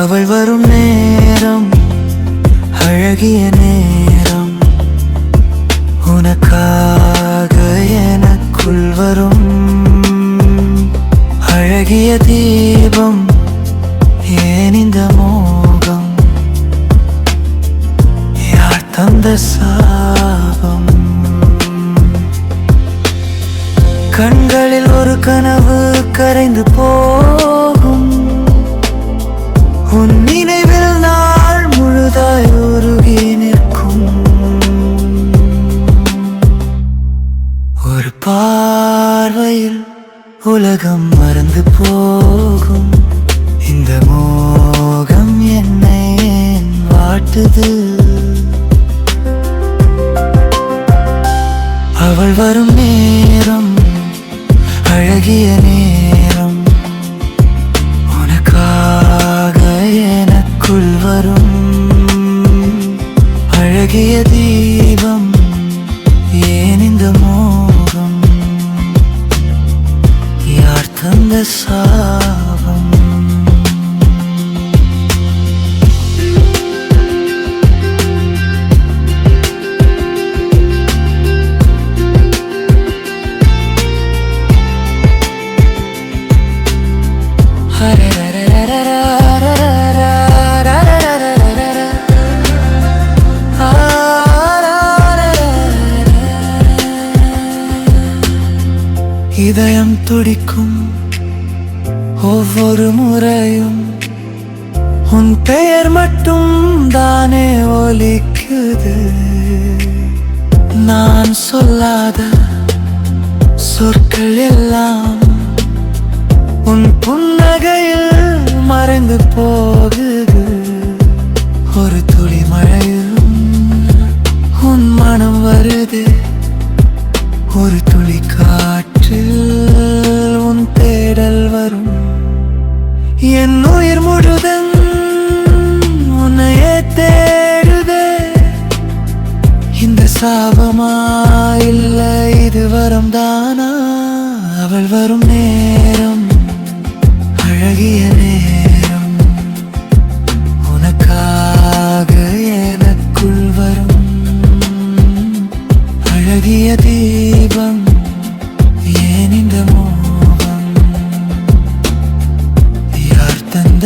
அவள் வரும் நேரம் அழகிய நேரம், உனக்காக எனக்குள் வரும் அழகிய தீபம். ஏன் இந்த மோகம், யார் தந்த சாபம்? கண்களில் ஒரு கனவு கரைந்து போகும், உன் நினைவில் நாள் முழுதாய் உருகி நிற்கும். ஒரு பார்வையில் உலகம் மறந்து போகும், இந்த மோகம் என்னை ஏன் வாட்டுது? அவள் வரும் நேரம் அழகிய நேரம், உனக்காக எனக்குள் வரும் அழகிய தீபம். ஏன் இந்த மோகம், யார் தந்த சாபம்? இதயம் துடிக்கும் ஒவ்வொரு முறையும், உன் பெயர் மட்டும் தானே ஒலிக்குது. நான் சொல்லாத சொற்கள் எல்லாம் உன் புன்னகையில் மறைந்து போகுது. ஒரு துளி மழையிலும் உன் மனம் வருது, ஒரு துளி காற்றில் உன் தேடல் வரும். என் உயிர் முழுதும் உன்னையே தேடுதே. இந்த சாபமா இல்லை இது வரம் தானா? அவள் வரும் நேரம் அழகிய நேரம், உனக்காக எனக்குள் வரும் அழகிய தீபம். ஏன் இந்த மோகம், யார் தந்த